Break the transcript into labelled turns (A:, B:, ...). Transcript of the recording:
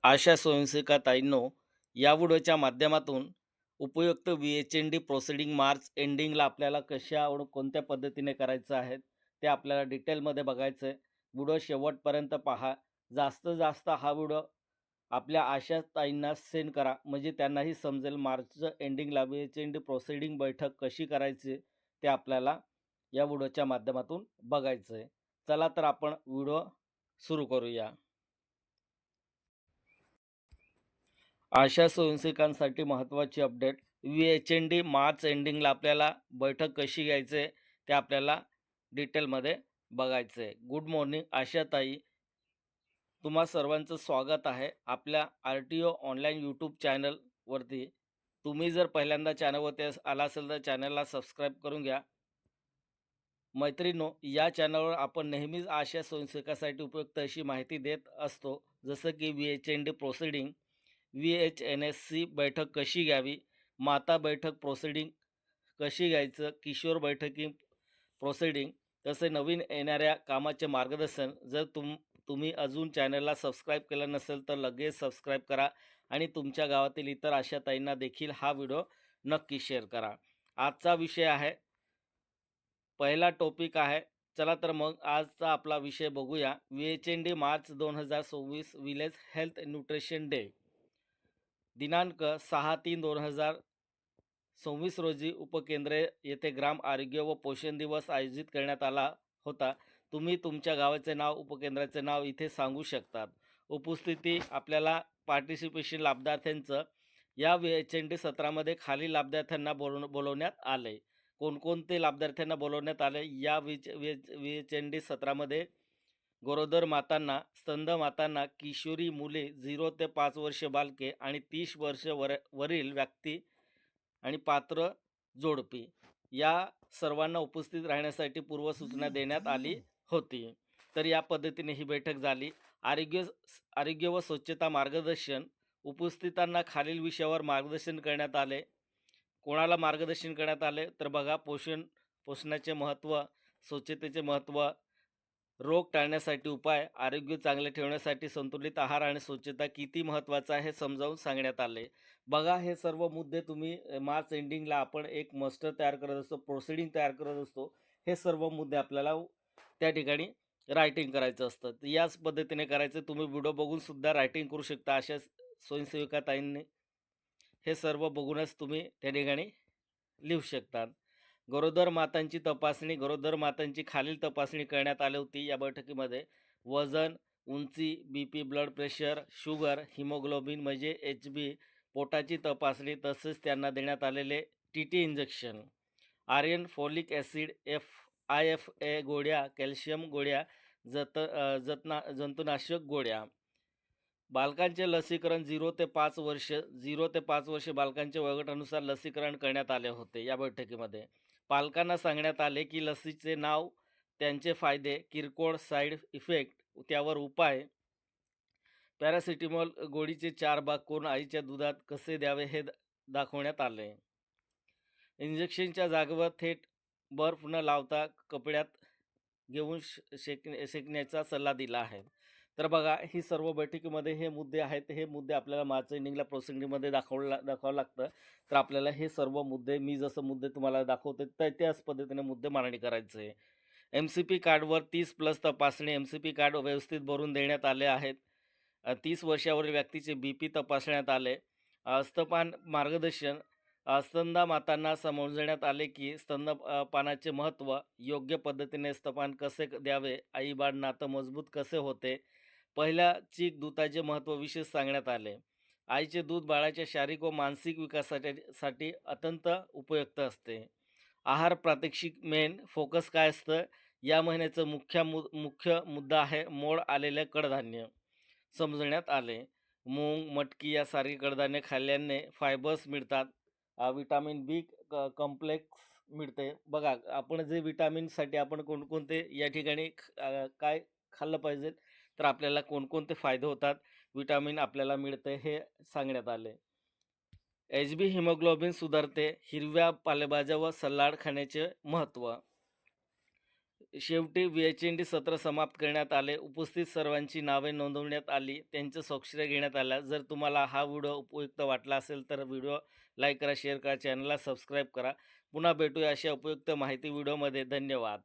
A: आशा स्वयंसेविका ताईंनो, या व्हिडिओच्या माध्यमातून उपयुक्त VHND प्रोसिडिंग मार्च एंडिंगला आपल्याला कशा व कोणत्या पद्धतीने करायचं आहे ते आपल्याला डिटेलमध्ये बघायचं आहे. व्हिडिओ शेवटपर्यंत पहा. जास्तीत जास्त हा व्हिडिओ आपल्या आशा ताईंना सेंड करा, म्हणजे त्यांनाही समजेल मार्चचं एंडिंगला VHND प्रोसिडिंग बैठक कशी करायची ते आपल्याला या व्हिडिओच्या माध्यमातून बघायचं आहे. चला तर आपण व्हिडिओ सुरू करूया. आशा स्वयंसेवकांसाठी महत्त्वाची अपडेट. VHND मार्च एंडिंगला आपल्याला बैठक कशी घ्यायची आहे ते आपल्याला डिटेलमध्ये बघायचं आहे. गुड मॉर्निंग आशाताई, तुम्हा सर्वांचं स्वागत आहे आपल्या RTO ऑनलाईन यूट्यूब चॅनलवरती. तुम्ही जर पहिल्यांदा चॅनलवरती आला असेल तर चॅनलला सबस्क्राईब करून घ्या. मैत्रिणींनो, या चॅनलवर आपण नेहमीच आशा स्वयंसेवकासाठी उपयुक्त अशी माहिती देत असतो, जसं की VHND प्रोसिडिंग, VHNSC बैठक कशी घ्यावी, माता बैठक प्रोसिडिंग कशी घ्यायचं, किशोर बैठकी प्रोसिडिंग, तसे नवीन येणाऱ्या कामाचे मार्गदर्शन. जर तुम्ही अजून चॅनलला सबस्क्राईब केलं नसेल तर लगेच सबस्क्राईब करा आणि तुमच्या गावातील इतर आशाताईंना देखील हा व्हिडिओ नक्की शेअर करा. आजचा विषय आहे, पहिला टॉपिक आहे. चला तर मग आजचा आपला विषय बघूया. VHND March 2024 village health nutrition day. दिनांक 6/3/2026 रोजी उपकेंद्रे येथे ग्राम आरोग्य व पोषण दिवस आयोजित करण्यात आला होता. तुम्ही तुमच्या गावाचे नाव, उपकेंद्राचे नाव इथे सांगू शकतात. उपस्थिती आपल्याला पार्टिसिपेशन लाभार्थ्यांचं या VHND सत्रामध्ये खालील लाभार्थ्यांना बोलवण्यात आले. कोणकोणते लाभार्थ्यांना बोलवण्यात आले या VHND सत्रामध्ये? गरोदर मातांना, स्तंद मातांना, किशोरी मुले, 0 ते 5 वर्ष बालके आणि 30 वर्ष वरील व्यक्ती आणि पात्र जोडपी या सर्वांना उपस्थित राहण्यासाठी पूर्वसूचना देण्यात आली होती. तर या पद्धतीने ही बैठक झाली. आरोग्य व स्वच्छता मार्गदर्शन. उपस्थितांना खालील विषयावर मार्गदर्शन करण्यात आले. कोणाला मार्गदर्शन करण्यात आले तर बघा, पोषणाचे महत्त्व, स्वच्छतेचे महत्त्व, रोग टाळण्यासाठी उपाय, आरोग्य चांगले ठेवण्यासाठी संतुलित आहार आणि स्वच्छता किती महत्त्वाचं आहे हे समजावून सांगण्यात आले. बघा, हे सर्व मुद्दे तुम्ही मार्च एंडिंगला आपण एक मास्टर तयार करत असतो, प्रोसिडिंग तयार करत असतो. हे सर्व मुद्दे आपल्याला त्या ठिकाणी रायटिंग करायचं असतं. तर याच पद्धतीने करायचं. तुम्ही व्हिडिओ बघून सुद्धा रायटिंग करू शकता. अशा स्वयंसेविका ताईंनी हे सर्व बघूनच तुम्ही त्या ठिकाणी लिहू शकतात. गरोदर मातांची तपासणी. गरोदर मातांची खालील तपासणी करण्यात आली होती या बैठकीमध्ये. वजन, उंची, BP, blood pressure, sugar, haemoglobin म्हणजे HB, पोटाची तपासणी, तसेच त्यांना देण्यात आलेले TT injection, iron, folic acid, IFA गोळ्या, कॅल्शियम गोळ्या, जंतुनाशक गोळ्या. बालकांचे लसीकरण 0 ते 5 वर्ष. 0 ते 5 वर्ष बालकांच्या वयोगटानुसार लसीकरण करण्यात आले होते या बैठकीमध्ये. पालकांना सांगण्यात आले की लसीचे नाव, त्यांचे फायदे, किरकोळ साईड इफेक्ट, त्यावर उपाय, पॅरासिटामॉल गोळीचे 4 भाग करून आईच्या दुधात कसे द्यावे हे दाखवण्यात आले. इंजेक्शनच्या जागेवर थेट बर्फ न लावता कपड्यात घेऊन शेकण्याचा सल्ला दिला आहे. तर बघा, ही सर्व बैठकीमध्ये हे मुद्दे आहेत. हे मुद्दे आपल्याला मार्च एंडिंगला प्रोसिडिंगमध्ये दाखवावं लागतं. तर आपल्याला हे सर्व मुद्दे, मी जसं मुद्दे तुम्हाला दाखवते तर त्याच पद्धतीने मुद्दे मांडणी करायचे आहे. MCP कार्डवर 30+ तपासणी. MCP कार्ड व्यवस्थित भरून देण्यात आले आहेत. 30 वर्षावरील व्यक्तीचे BP तपासण्यात आले. स्तनपान मार्गदर्शन. स्तनदा मातांना समजण्यात आले की स्तनपानाचे महत्त्व, योग्य पद्धतीने स्तनपान कसे द्यावे, आई बाळ नातं मजबूत कसे होते, पहिल्या चीक दूधाचे महत्त्व विशेष सांगण्यात आले. आईचे दूध बाळाच्या शारीरिक व मानसिक विकासासाठी अत्यंत उपयुक्त असते. आहार प्रात्यक्षिक. मेन फोकस काय असतं या महिन्याचं? मुख्य मुद्दा आहे मोड आलेले कडधान्य समजण्यात आले. मूग, मटकी यासारखी कडधान्य खाल्ल्याने फायबर्स मिळतात. विटामिन B कॉम्प्लेक्स मिळते. बघा, आपण जे विटामिनसाठी आपण कोणकोणते या ठिकाणी काय खाल्लं पाहिजे, तर आपल्याला कोणकोणते फायदे होतात, विटामिन आपल्याला मिळते हे सांगण्यात आले. HB हिमोग्लोबिन सुधारते. हिरव्या पालेभाज्या व सलाड खाण्याचे महत्त्व. शेवटी VHND सत्र समाप्त करण्यात आले. उपस्थित सर्वांची नावे नोंदवण्यात आली. त्यांच्या स्वाक्षऱ्या घेण्यात आल्या. जर तुम्हाला हा व्हिडिओ उपयुक्त वाटला असेल तर व्हिडिओ लाईक करा, शेअर करा, चॅनलला सबस्क्राईब करा. पुन्हा भेटूया अशा उपयुक्त माहिती व्हिडिओमध्ये. धन्यवाद.